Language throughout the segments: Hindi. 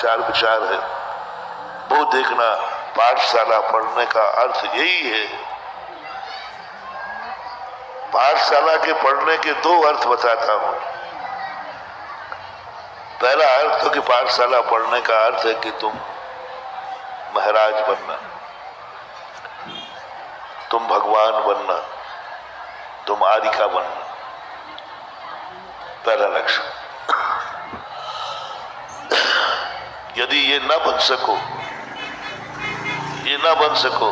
आचार विचार है वो देखना। पाठशाला पढ़ने का अर्थ यही है। पाठशाला के पढ़ने के दो अर्थ बताता हूं। पहला अर्थ तो कि पाठशाला पढ़ने का अर्थ है कि तुम महाराज बनना, तुम भगवान बनना, तुम आरिका बनना, पहला लक्ष्य। यदि ये ना बन सको, ये ना बन सको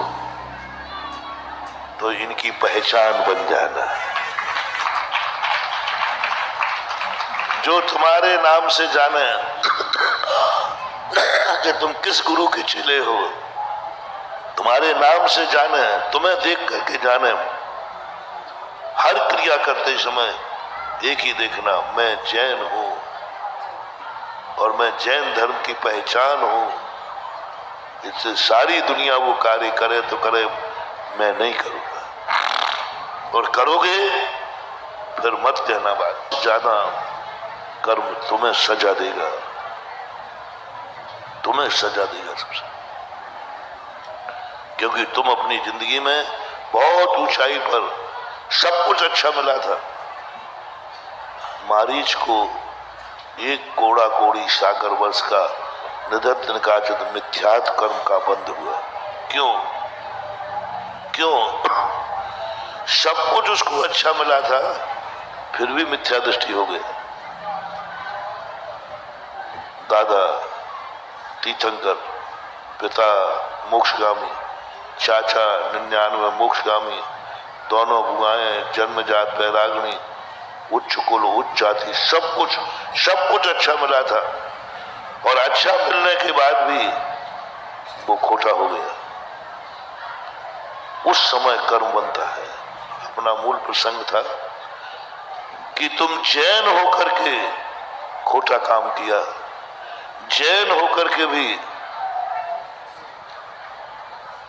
तो इनकी पहचान बन जाना। जो तुम्हारे नाम से जाने कि तुम किस गुरु के चेले हो, तुम्हारे नाम से जाने, तुम्हें देख करके जाने, हर क्रिया करते समय एक ही देखना, मैं जैन हूं और मैं जैन धर्म की पहचान हूं। इससे सारी दुनिया वो कार्य करे तो करे, मैं नहीं करूंगा। और करोगे फिर मत कहना बात, ज्यादा कर्म तुम्हें सजा देगा, तुम्हें सजा देगा सबसे। क्योंकि तुम अपनी जिंदगी में बहुत ऊंचाई पर सब कुछ अच्छा मिला था। मारीच को एक कोड़ा कोड़ी सागर वर्ष का निधन का जब मिथ्यात कर्म का बंध हुआ। क्यों? क्यों? सब कुछ उसको अच्छा मिला था, फिर भी मिथ्या दृष्टि हो गया। दादा तीर्थंकर, पिता मोक्षगामी, चाचा 99 मोक्षगामी, दोनों बुआएं जन्मजात बैरागणी, उच्च कुल उच्च जाति, सब कुछ अच्छा मिला था। और अच्छा मिलने के बाद भी वो खोटा हो गया। उस समय कर्म बनता है। अपना मूल प्रसंग था कि तुम जैन होकर के खोटा काम किया, जैन होकर के भी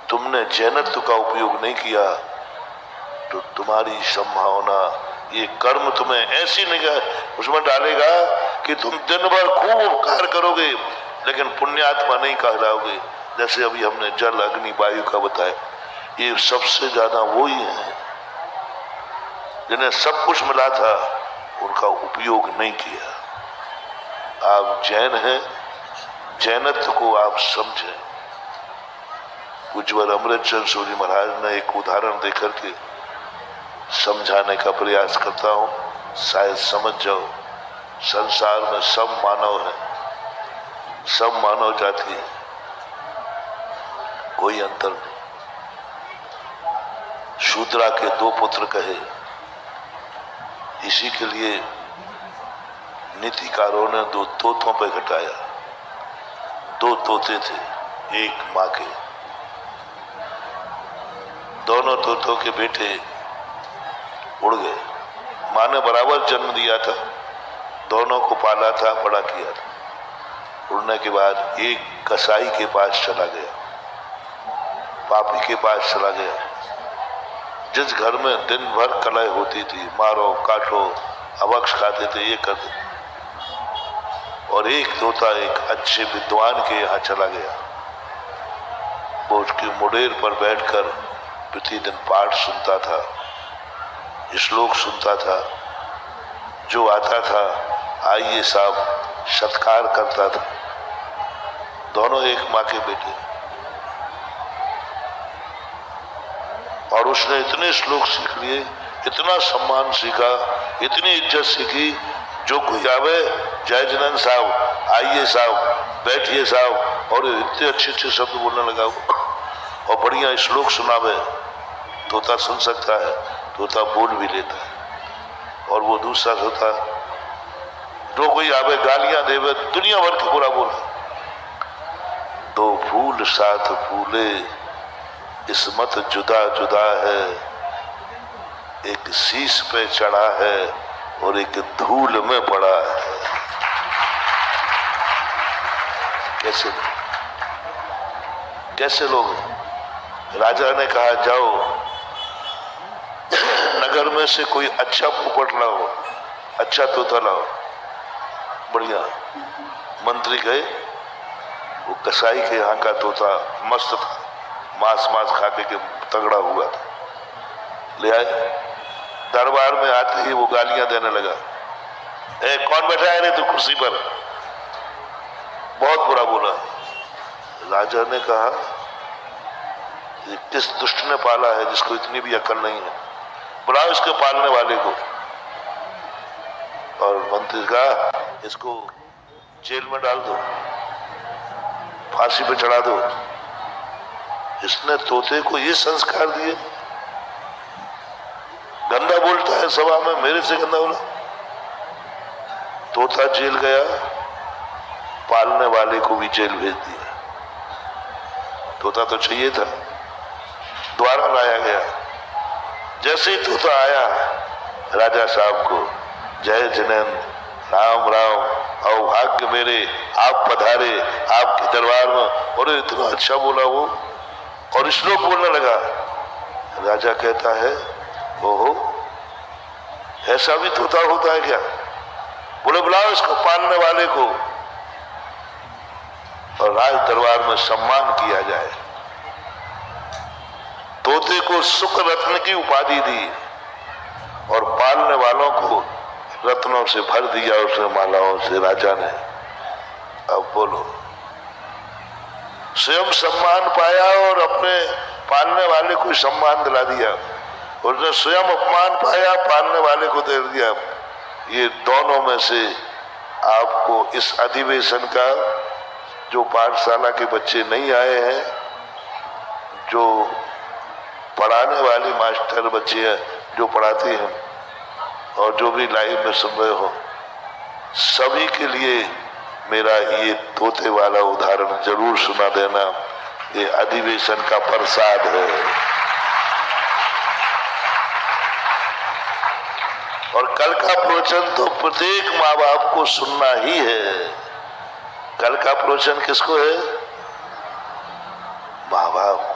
तुमने जैनत्व का उपयोग नहीं किया, तो तुम्हारी संभावना, ये कर्म तुम्हें ऐसी निगाह उसमें डालेगा कि तुम दिन भर खूब उपकार करोगे लेकिन पुण्यात्मा नहीं कहलाओगे। जैसे अभी हमने जल अग्नि वायु का बताया, ये सबसे ज्यादा वो ही है जिन्हें सब कुछ मिला था, उनका उपयोग नहीं किया। आप जैन हैं, जैनत्व को आप समझें। उज्ज्वल अमृतचंद सूरी महाराज ने एक उदाहरण देकर के समझाने का प्रयास करता हूं, शायद समझ जाओ। संसार में सब मानव है, सब मानव जाति है, कोई अंतर नहीं। शूद्रा के 2 पुत्र कहे, इसी के लिए नीतिकारों ने 2 तोतों पे घटाया। 2 तोते थे एक मां के, दोनों तोतों के बेटे उड़ गए। मां ने बराबर जन्म दिया था, दोनों को पाला था, बड़ा किया था। उड़ने के बाद एक कसाई के पास चला गया, पापी के पास चला गया, जिस घर में दिन भर कलह होती थी, मारो काटो, अवक्ष खाते थे, ये करते थे। और एक तोता एक अच्छे विद्वान के यहाँ चला गया। वो उसकी मुडेर पर बैठकर प्रतिदिन पाठ सुनता था, श्लोक सुनता था। जो आता था, आइए साहब, सत्कार करता था। दोनों एक माँ के बेटे। और उसने इतने श्लोक सीख लिए, इतना सम्मान सीखा, इतनी इज्जत सीखी, जो कोई आवे, जय जनान साहब, आइए साहब, बैठिए साहब, और इतने अच्छे अच्छे शब्द बोलने लगा और बढ़िया श्लोक सुनावे। तोता सुन सकता है, तोता बोल भी लेता है। और वो दूसरा तोता, जो कोई आवे गालियां देवे, दुनिया भर के बुरा बोला। 2 फूल साथ फूले, किस्मत जुदा जुदा है, एक शीश पे चढ़ा है और एक धूल में पड़ा है। कैसे लोग? राजा ने कहा, जाओ नगर में से कोई अच्छा पोपट लाओ, अच्छा तोता लाओ। बढ़िया। मंत्री गए, वो कसाई के यहाँ का तोता मस्त था, मांस मांस खा के तगड़ा हुआ था। ले आए, दरबार में आते ही वो गालियां देने लगा, ए कौन बैठा है रे तू कुर्सी पर, बहुत बुरा बोला। राजा ने कहा ये किस दुष्ट ने पाला है जिसको इतनी भी अकल नहीं है, बुलाओ इसके पालने वाले को। और मंत्री कहा इसको जेल में डाल दो, फांसी पे चढ़ा दो। इसने तोते को ये संस्कार दिए, गंदा बोलता है सभा में, मेरे से गंदा बोला। तोता जेल गया, पालने वाले को भी जेल भेज दिया। तोता तो चाहिए था, दोबारा लाया गया। जैसे ही तोता आया, राजा साहब को जय जिनेन्द्र, राम राम, आओ भाग्य मेरे, आप पधारे आपके दरबार में। और इतना अच्छा बोला वो, और श्लोक बोलने लगा। राजा कहता है ओहो, ऐसा भी तोता होता है क्या? बोले बुलाओ इसको पालने वाले को, और राज दरबार में सम्मान किया जाए। तोते को सुख रत्न की उपाधि दी और पालने वालों को रत्नों से भर दिया, उसने मालाओं से राजा ने। अब बोलो, स्वयं सम्मान पाया और अपने पालने वाले को सम्मान दिला दिया। उसने स्वयं अपमान पाया, पालने वाले को दे दिया। ये दोनों में से आपको इस अधिवेशन का, जो पाठशाला के बच्चे नहीं आए हैं, जो पढ़ाने वाले मास्टर बच्चे हैं जो पढ़ाते हैं, और जो भी लाइव में सुन रहे हो, सभी के लिए मेरा ये तोते वाला उदाहरण जरूर सुना देना। ये अधिवेशन का प्रसाद है। और कल का प्रवचन तो प्रत्येक माँ बाप को सुनना ही है। कल का प्रवचन किसको है? माँ बाप।